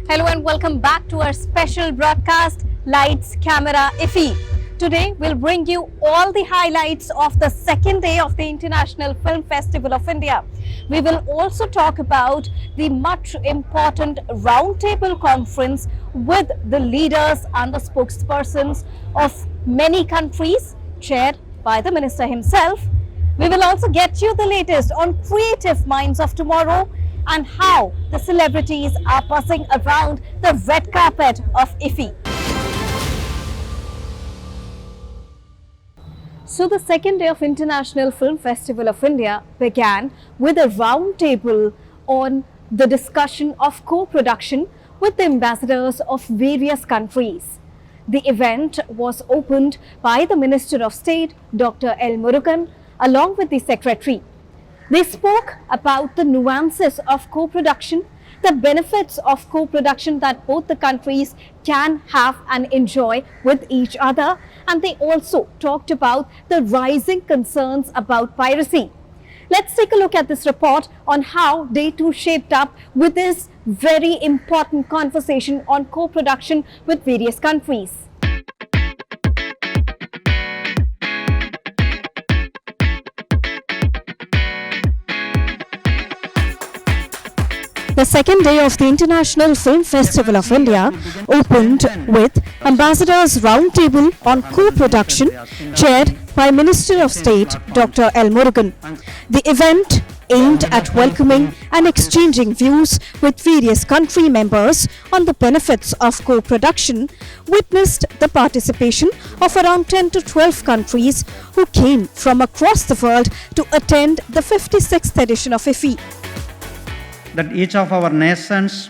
Hello and welcome back to our special broadcast, Lights, Camera, IFFI. Today we'll bring you all the highlights of the second day of the International Film Festival of India. We will also talk about the much important roundtable conference with the leaders and the spokespersons of many countries, chaired by the minister himself. We will also get you the latest on creative minds of tomorrow and how the celebrities are passing around the red carpet of IFFI. So the second day of International Film Festival of India began with a round table on the discussion of co-production with the ambassadors of various countries. The event was opened by the Minister of State, Dr. L. Murugan, along with the Secretary. They spoke about the nuances of co-production, the benefits of co-production that both the countries can have and enjoy with each other, and they also talked about the rising concerns about piracy. Let's take a look at this report on how Day 2 shaped up with this very important conversation on co-production with various countries. The second day of the International Film Festival of India opened with Ambassadors Roundtable on Co-Production, chaired by Minister of State Dr. L. Murugan. The event, aimed at welcoming and exchanging views with various country members on the benefits of co-production, witnessed the participation of around 10 to 12 countries who came from across the world to attend the 56th edition of IFFI. That each of our nations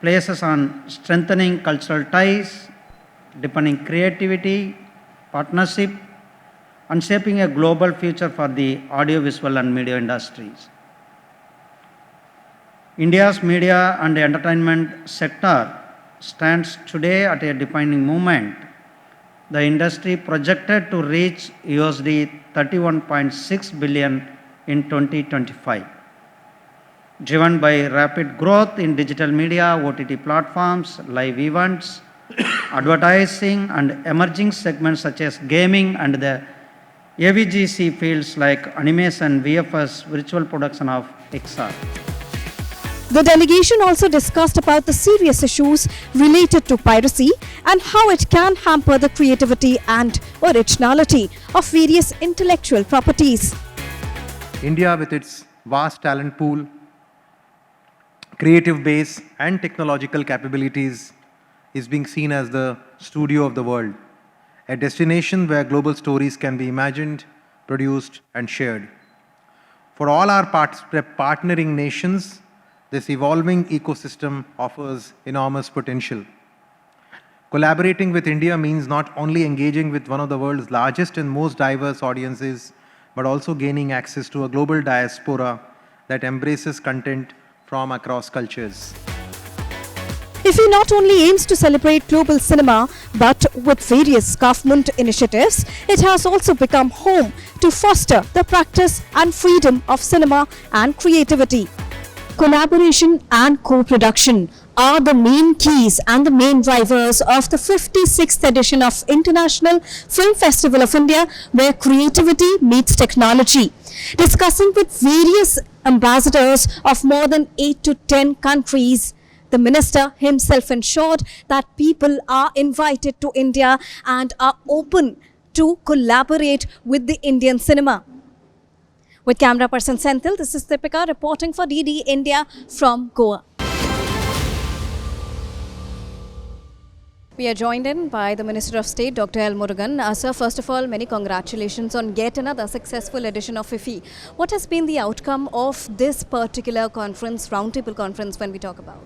places on strengthening cultural ties, deepening creativity, partnership, and shaping a global future for the audiovisual and media industries. India's media and entertainment sector stands today at a defining moment. The industry projected to reach USD 31.6 billion in 2025. Driven by rapid growth in digital media, OTT platforms, live events, advertising, and emerging segments such as gaming and the AVGC fields like animation, VFS, virtual production of XR. The delegation also discussed about the serious issues related to piracy and how it can hamper the creativity and originality of various intellectual properties. India, with its vast talent pool, creative base and technological capabilities, is being seen as the studio of the world, a destination where global stories can be imagined, produced and shared. For all our partnering nations, this evolving ecosystem offers enormous potential. Collaborating with India means not only engaging with one of the world's largest and most diverse audiences, but also gaining access to a global diaspora that embraces content from across cultures. IFFI not only aims to celebrate global cinema, but with various government initiatives, it has also become home to foster the practice and freedom of cinema and creativity. Collaboration and co-production are the main keys and the main drivers of the 56th edition of International Film Festival of India, where creativity meets technology. Discussing with various ambassadors of more than 8 to 10 countries, the minister himself ensured that people are invited to India and are open to collaborate with the Indian cinema. With camera person Senthil, this is Deepika reporting for DD India from Goa. We are joined in by the Minister of State, Dr. L. Murugan. Sir, first of all, many congratulations on yet another successful edition of IFFI. What has been the outcome of this particular conference, roundtable conference, when we talk about?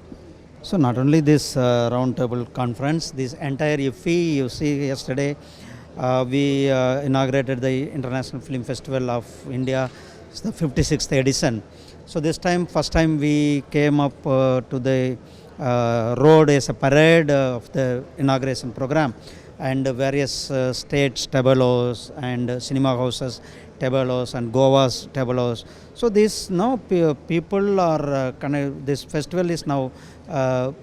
So not only this roundtable conference, this entire IFFI, you see yesterday, we inaugurated the International Film Festival of India, it's the 56th edition. So this time, first time we came up to the road as a parade of the inauguration program, and various states tabelos and cinema houses tabelos and Goa's tabelos. So this now people are this festival is now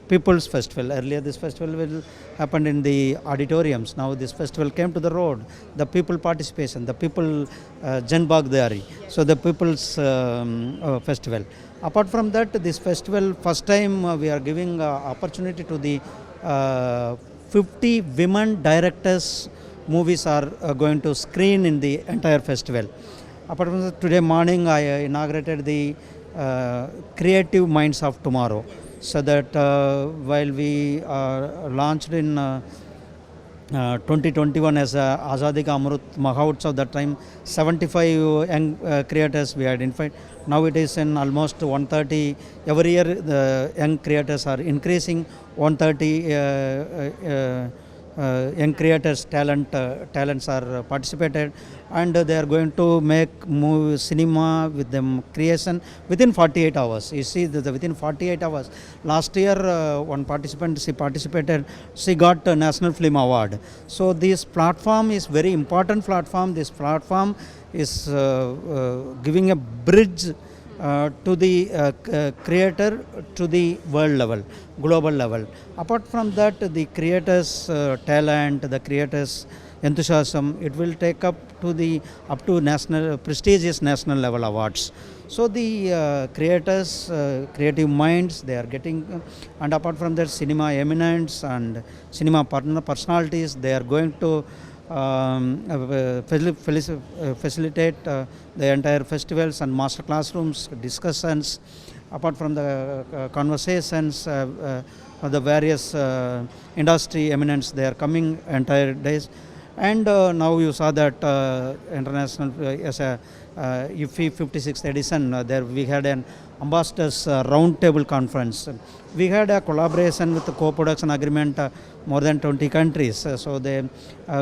People's Festival. Earlier this festival will happen in the auditoriums. Now this festival came to the road. The people participation, the people Jan Baghdari. So the people's festival. Apart from that, this festival first time we are giving opportunity to the 50 women directors movies are going to screen in the entire festival. Apart from that, today morning I inaugurated the Creative Minds of Tomorrow. So that while we launched in 2021 as Azadi Ka Amrut Mahotsav, that time 75 young creators we identified. Now it is in almost 130. Every year the young creators are increasing. 130 young creators talents are participated, and they are going to make cinema with them creation within 48 hours. You see within 48 hours. Last year one participant, she participated, she got a National Film Award. So this platform is very important platform. This platform is giving a bridge to the creator to the world level, global level. Apart from that, the creators talent, the creators enthusiasm, it will take up to national prestigious national level awards. So the creators, creative minds, they are getting, and apart from that, cinema eminents and cinema personalities, they are going to facilitate the entire festivals and master classrooms, discussions. Apart from the conversations, the various industry eminents, they are coming entire days. And now you saw that international as a IFFI 56th edition, there we had an ambassadors roundtable conference. We had a collaboration with the co-production agreement more than 20 countries. So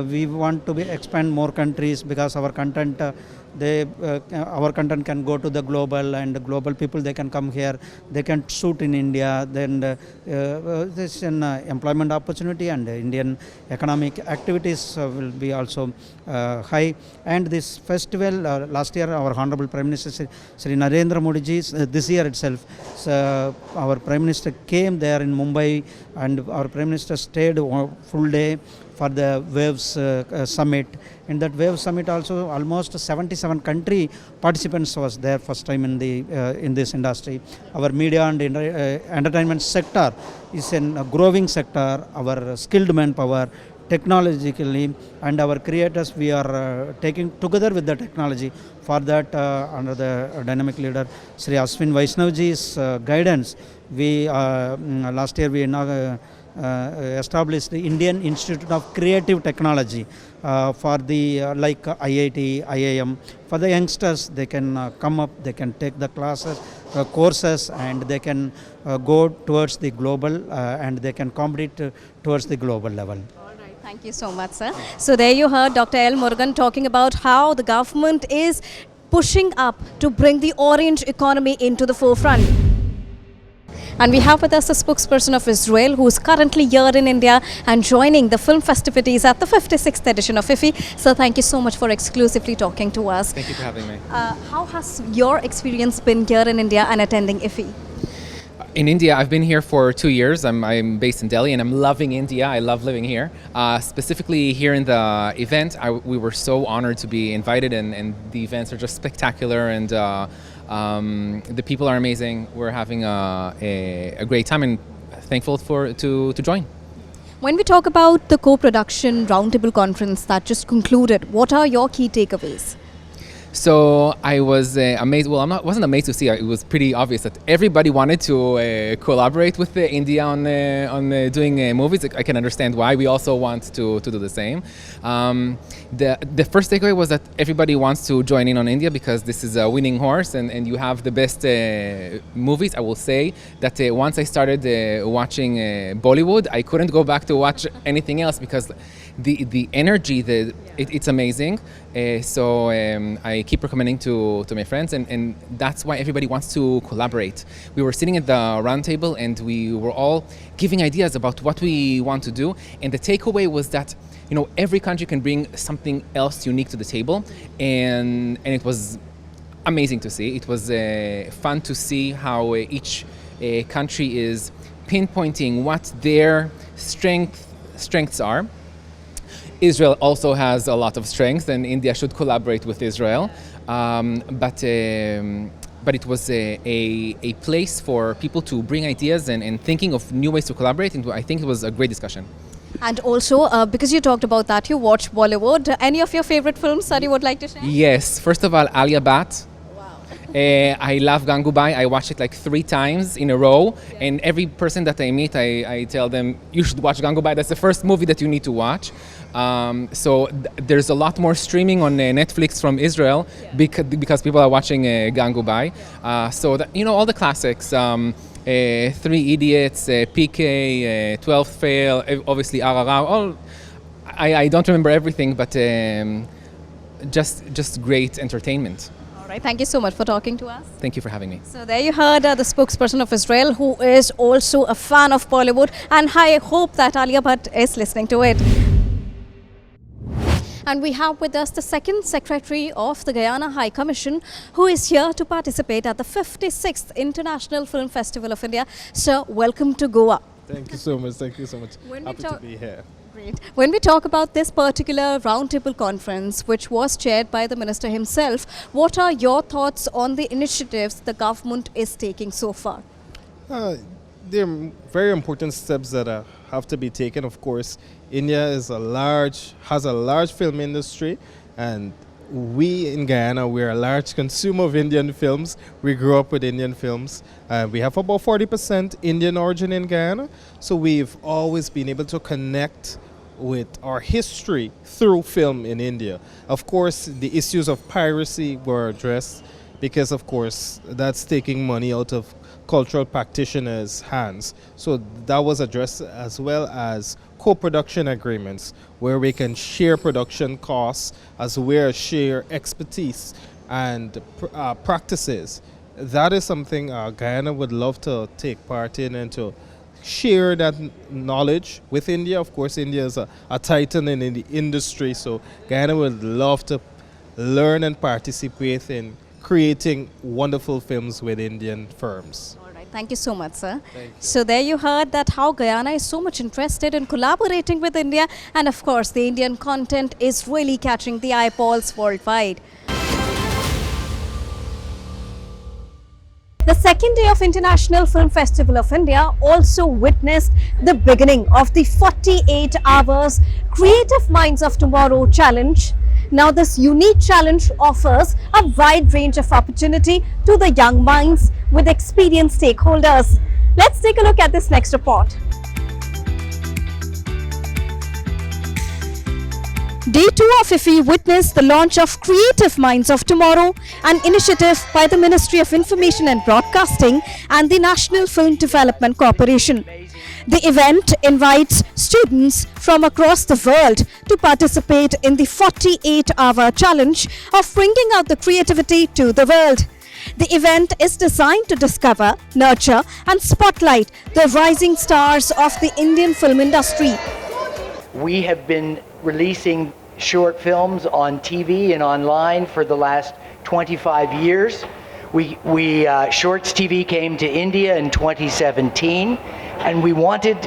we want to expand more countries because our content our content can go to the global, and global people, they can come here, they can shoot in India. Then this is an employment opportunity, and Indian economic activities will be also high. And this festival, last year our Honorable Prime Minister Sri Narendra Modi ji, this year itself, our Prime Minister came there in Mumbai, and our Prime Minister stayed full day for the Waves Summit. In that Waves Summit also almost 77 country participants was there first time in this industry. Our media and entertainment sector is a growing sector. Our skilled manpower, technologically, and our creators, we are taking together with the technology. For that, under the dynamic leader Sri Ashwin Vaishnavji's guidance, we last year we established the Indian Institute of Creative Technology for the like IIT, IIM. For the youngsters, they can come up, they can take the classes, courses, and they can go towards the global and they can compete towards the global level. Thank you so much, sir. So there you heard Dr. L. Murugan talking about how the government is pushing up to bring the orange economy into the forefront. And we have with us the spokesperson of Israel, who is currently here in India and joining the film festivities at the 56th edition of IFFI. So thank you so much for exclusively talking to us. Thank you for having me. How has your experience been here in India and attending IFFI? In India, I've been here for 2 years. I'm based in Delhi, and I'm loving India. I love living here. Specifically here in the event, we were so honored to be invited, and the events are just spectacular, and the people are amazing. We're having a great time, and thankful to join. When we talk about the co-production roundtable conference that just concluded, what are your key takeaways? So I was amazed. Well, wasn't amazed to see. It was pretty obvious that everybody wanted to collaborate with India on doing movies. I can understand why. We also want to do the same. The first takeaway was that everybody wants to join in on India because this is a winning horse, and you have the best movies. I will say that once I started watching Bollywood, I couldn't go back to watch anything else because the energy, it's amazing. So I keep recommending to my friends, and that's why everybody wants to collaborate. We were sitting at the round table, and we were all giving ideas about what we want to do, and the takeaway was that every country can bring something else unique to the table, and it was amazing to see. It was fun to see how each country is pinpointing what their strengths are. Israel also has a lot of strength, and India should collaborate with Israel. But it was a place for people to bring ideas and thinking of new ways to collaborate. And I think it was a great discussion. And also, because you talked about that, you watch Bollywood. Any of your favorite films that you would like to share? Yes. First of all, Alia Bhatt. I love Gangubai. I watched it like 3 times in a row. And every person that I meet, I tell them, you should watch Gangubai. That's the first movie that you need to watch. There's a lot more streaming on Netflix from Israel because people are watching Gangubai. All the classics. 3 Idiots, PK, 12th Fail, obviously RRR. I don't remember everything, but just great entertainment. All right, thank you so much for talking to us. Thank you for having me. So there you heard the spokesperson of Israel, who is also a fan of Bollywood, and I hope that Alia Bhatt is listening to it. And we have with us the second secretary of the Guyana High Commission, who is here to participate at the 56th International Film Festival of India. Sir, welcome to Goa. Thank you so much. Thank you so much. When Happy to be here. Great. When we talk about this particular roundtable conference, which was chaired by the minister himself, what are your thoughts on the initiatives the government is taking so far? There are very important steps that have to be taken. Of course, India has a large film industry, and we in Guyana, we're a large consumer of Indian films. We grew up with Indian films. We have about 40% Indian origin in Guyana, so we've always been able to connect with our history through film in India. Of course, the issues of piracy were addressed because, of course, that's taking money out of cultural practitioners' hands. So that was addressed, as well as co-production agreements where we can share production costs as well as share expertise and practices. That is something Guyana would love to take part in and to share that knowledge with India. Of course, India is a titan in the industry, so Guyana would love to learn and participate in creating wonderful films with Indian firms. All right, thank you so much, sir. Thank you. So there you heard that how Guyana is so much interested in collaborating with India, and of course the Indian content is really catching the eyeballs worldwide. The second day of International Film Festival of India also witnessed the beginning of the 48 hours Creative Minds of Tomorrow challenge. Now this unique challenge offers a wide range of opportunity to the young minds with experienced stakeholders. Let's take a look at this next report. Day 2 of IFFI witnessed the launch of Creative Minds of Tomorrow, an initiative by the Ministry of Information and Broadcasting and the National Film Development Corporation. The event invites students from across the world to participate in the 48-hour challenge of bringing out the creativity to the world. The event is designed to discover, nurture and spotlight the rising stars of the Indian film industry. We have been releasing short films on TV and online for the last 25 years. Shorts TV came to India in 2017, and we wanted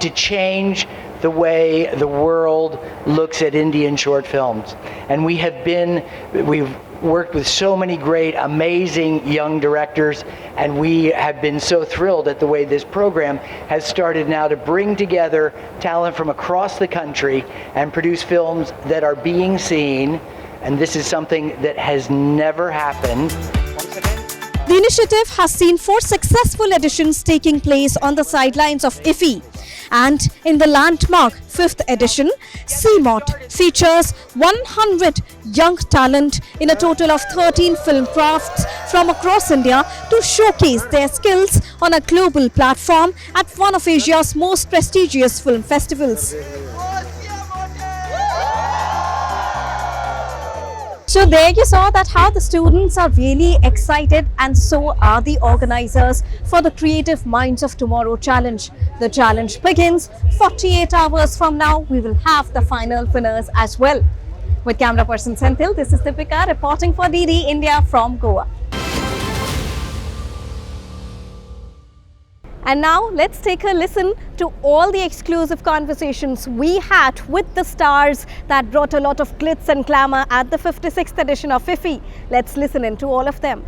to change the way the world looks at Indian short films. And we've worked with so many great, amazing young directors, and we have been so thrilled at the way this program has started now to bring together talent from across the country and produce films that are being seen, and this is something that has never happened. The initiative has seen 4 successful editions taking place on the sidelines of IFFI. And in the landmark 5th edition, CMOT features 100 young talent in a total of 13 film crafts from across India to showcase their skills on a global platform at one of Asia's most prestigious film festivals. So there you saw that how the students are really excited, and so are the organizers for the Creative Minds of Tomorrow challenge. The challenge begins 48 hours from now. We will have the final winners as well. With camera person Senthil, this is Deepika reporting for DD India from Goa. And now let's take a listen to all the exclusive conversations we had with the stars that brought a lot of glitz and glamour at the 56th edition of IFFI. Let's listen in to all of them.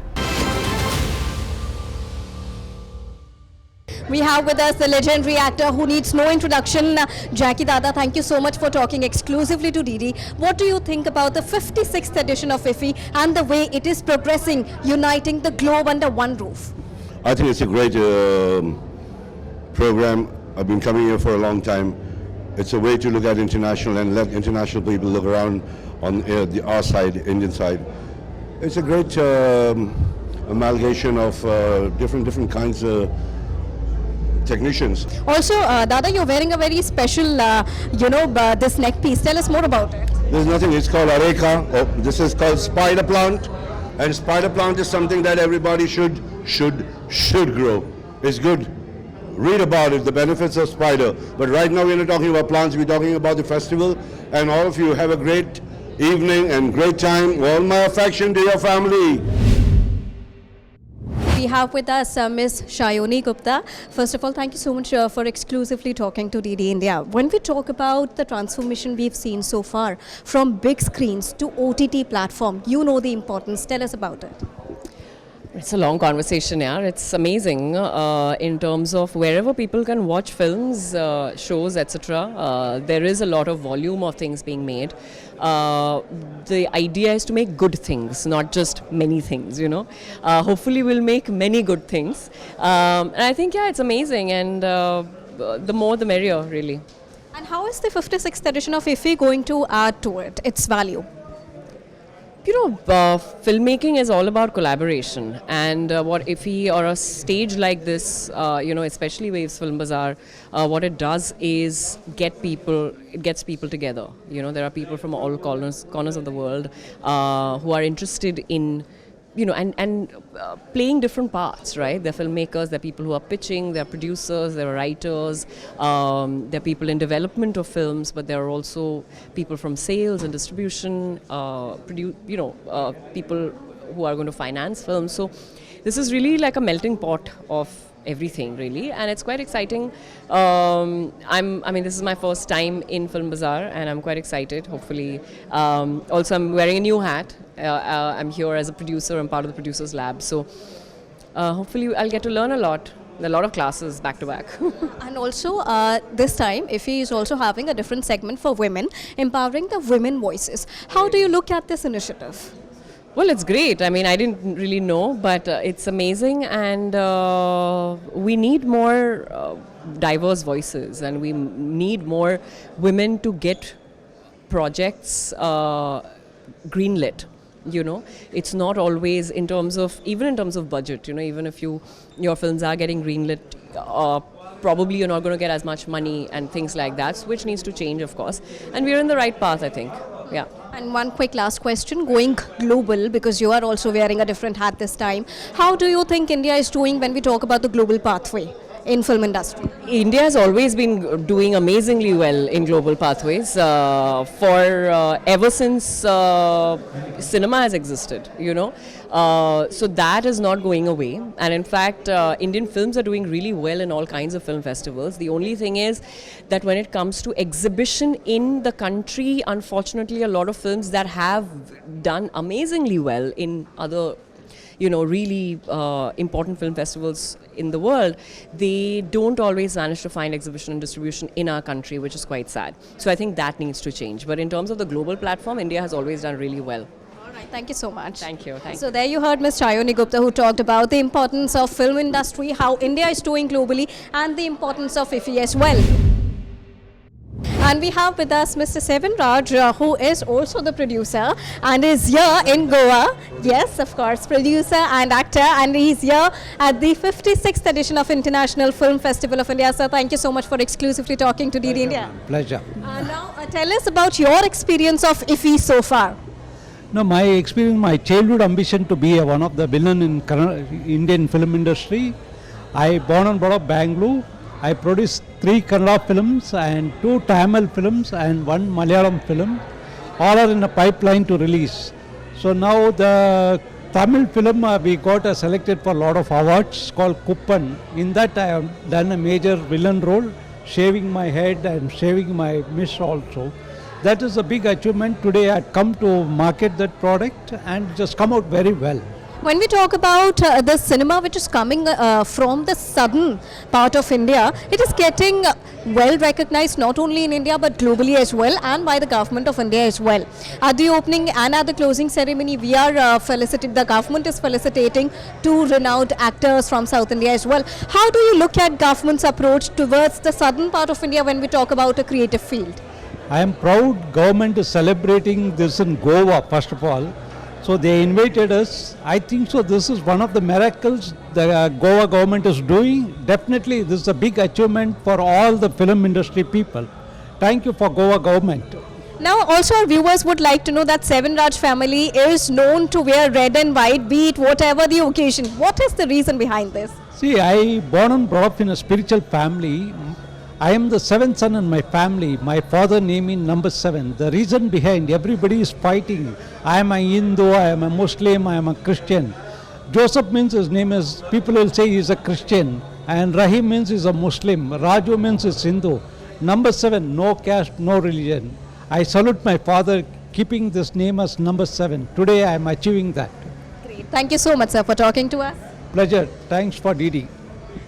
We have with us the legendary actor who needs no introduction, Jackie Dada. Thank you so much for talking exclusively to DD. What do you think about the 56th edition of IFFI and the way it is progressing, uniting the globe under one roof? I think it's a great program. I've been coming here for a long time. It's a way to look at international and let international people look around on our side, Indian side. It's a great amalgamation of different kinds of technicians. Also, Dada, you're wearing a very special, this neck piece. Tell us more about it. There's nothing, it's called areca. This is called spider plant. And spider plant is something that everybody should grow. It's good. Read about it, the benefits of spider. But right now we're not talking about plants, we're talking about the festival. And all of you have a great evening and great time. All my affection to your family. We have with us Ms. Shayoni Gupta. First of all, thank you so much for exclusively talking to DD India. When we talk about the transformation we've seen so far from big screens to OTT platform, you know the importance. Tell us about it. It's a long conversation, yeah. It's amazing in terms of wherever people can watch films, shows, etc. There is a lot of volume of things being made. The idea is to make good things, not just many things, you know. Hopefully we'll make many good things. And I think, yeah, it's amazing, and the more the merrier, really. And how is the 56th edition of IFFI going to add to it, its value? You know, filmmaking is all about collaboration, and what IFFI or a stage like this, especially Waves Film Bazaar, what it does is it gets people together. You know, there are people from all corners of the world who are interested in, and playing different parts, right? They're filmmakers, they're people who are pitching, they're producers, they're writers, they're people in development of films, but there are also people from sales and distribution, people who are going to finance films. So this is really like a melting pot of everything, really, and it's quite exciting. This is my first time in Film Bazaar, and I'm quite excited. Hopefully, also I'm wearing a new hat. I'm here as a producer. I'm part of the producers lab, so hopefully I'll get to learn a lot. A lot of classes back to back. And also this time IFFI is also having a different segment for women, empowering the women voices. How do you look at this initiative? Well, it's great. I mean, I didn't really know, but it's amazing, and we need more diverse voices, and we need more women to get projects greenlit. You know, it's not always in terms of budget, you know, even if your films are getting greenlit, probably you're not going to get as much money and things like that, which needs to change, of course. And we're in the right path, I think. Yeah. And one quick last question, going global, because you are also wearing a different hat this time. How do you think India is doing when we talk about the global pathway in film industry? India has always been doing amazingly well in global pathways ever since cinema has existed, you know. So that is not going away, and in fact Indian films are doing really well in all kinds of film festivals. The only thing is that when it comes to exhibition in the country, unfortunately a lot of films that have done amazingly well in other really important film festivals in the world, they don't always manage to find exhibition and distribution in our country, which is quite sad. So I think that needs to change. But in terms of the global platform, India has always done really well. All right, thank you so much. Thank you. So there you heard Ms. Shayoni Gupta, who talked about the importance of film industry, how India is doing globally, and the importance of IFFI as well. And we have with us Mr. Sevan Raj, who is also the producer and is here in Goa. Yes, of course, producer and actor, and he's here at the 56th edition of International Film Festival of India. Sir, thank you so much for exclusively talking to DD India. Pleasure. Now, tell us about your experience of IFFI so far. No, my experience, my childhood ambition to be one of the villain in Indian film industry. I born and brought up Bangalore. I produced 3 Kannada films and 2 Tamil films and 1 Malayalam film. All are in a pipeline to release. So now the Tamil film we got selected for a lot of awards called Kuppan. In that I have done a major villain role, shaving my head and shaving my miss also. That is a big achievement. Today I had come to market that product and just come out very well. When we talk about the cinema which is coming from the southern part of India, it is getting well recognized not only in India but globally as well, and by the government of India as well. At the opening and at the closing ceremony, we are the government is felicitating two renowned actors from South India as well. How do you look at government's approach towards the southern part of India when we talk about a creative field? I am proud government is celebrating this in Goa first of all. So they invited us. I think so this is one of the miracles the Goa government is doing. Definitely this is a big achievement for all the film industry people. Thank you for Goa government. Now also our viewers would like to know that Seven Raj family is known to wear red and white, be it whatever the occasion. What is the reason behind this? See, I born and brought up in a spiritual family. I am the seventh son in my family. My father named me number 7. The reason behind everybody is fighting. I am a Hindu, I am a Muslim, I am a Christian. Joseph means his name is, people will say he is a Christian. And Rahim means he is a Muslim. Raju means he is Hindu. Number 7, no caste, no religion. I salute my father keeping this name as number 7. Today I am achieving that. Great. Thank you so much, sir, for talking to us. Pleasure. Thanks for DD.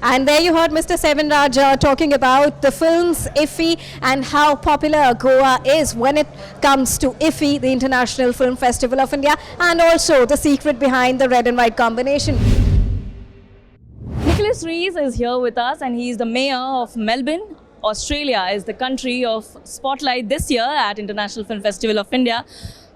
And there you heard Mr. Seven Raj talking about the films IFFI and how popular Goa is when it comes to IFFI, the International Film Festival of India, and also the secret behind the red and white combination. Nicholas Rees is here with us, and he is the mayor of Melbourne. Australia is the country of spotlight this year at International Film Festival of India.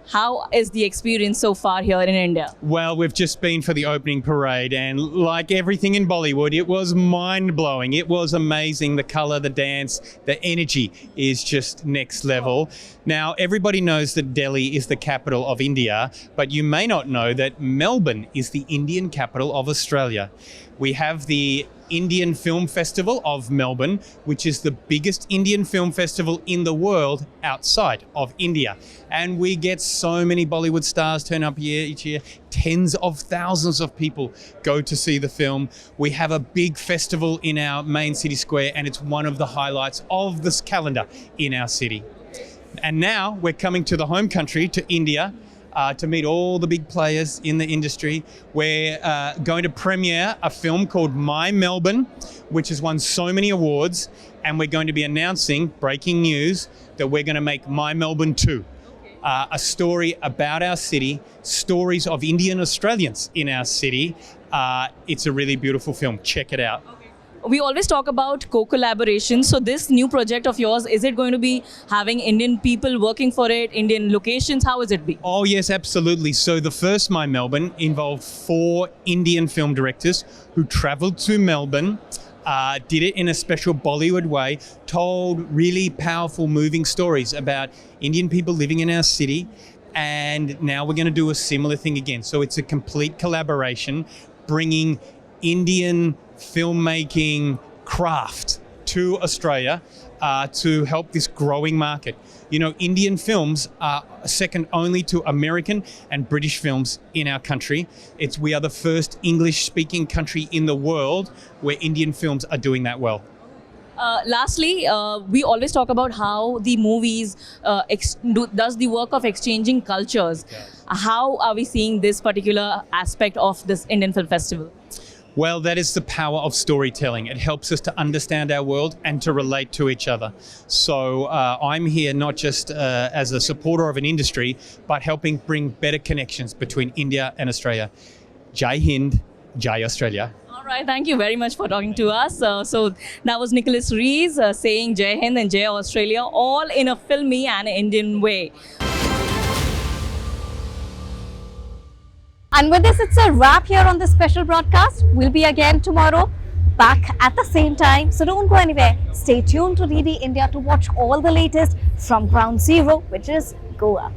How is the experience so far here in India? Well, we've just been for the opening parade, and like everything in Bollywood, it was mind-blowing. It was amazing. The colour, the dance, the energy is just next level. Now, everybody knows that Delhi is the capital of India, but you may not know that Melbourne is the Indian capital of Australia. We have the Indian Film Festival of Melbourne, which is the biggest Indian film festival in the world outside of India. And we get so many Bollywood stars turn up here each year. Tens of thousands of people go to see the film. We have a big festival in our main city square, and it's one of the highlights of this calendar in our city. And now we're coming to the home country, to India, to meet all the big players in the industry. We're going to premiere a film called My Melbourne, which has won so many awards, and we're going to be announcing, breaking news, that we're going to make My Melbourne 2. A story about our city, stories of Indian Australians in our city. It's a really beautiful film. Check it out. We always talk about co-collaboration. So this new project of yours, is it going to be having Indian people working for it, Indian locations? How is it be? Oh, yes, absolutely. So the first My Melbourne involved 4 Indian film directors who travelled to Melbourne, did it in a special Bollywood way, told really powerful, moving stories about Indian people living in our city. And now we're going to do a similar thing again. So it's a complete collaboration, bringing Indian filmmaking craft to Australia to help this growing market. You know, Indian films are second only to American and British films in our country. We are the first English-speaking country in the world where Indian films are doing that well. Lastly, we always talk about how the movies does the work of exchanging cultures. How are we seeing this particular aspect of this Indian Film Festival? Well, that is the power of storytelling. It helps us to understand our world and to relate to each other. So I'm here not just as a supporter of an industry, but helping bring better connections between India and Australia. Jai Hind, Jai Australia. All right, thank you very much for talking to us. So that was Nicholas Rees saying Jai Hind and Jai Australia, all in a filmy and Indian way. And with this, it's a wrap here on this special broadcast. We'll be again tomorrow, back at the same time. So don't go anywhere. Stay tuned to DD India to watch all the latest from Ground Zero, which is Goa.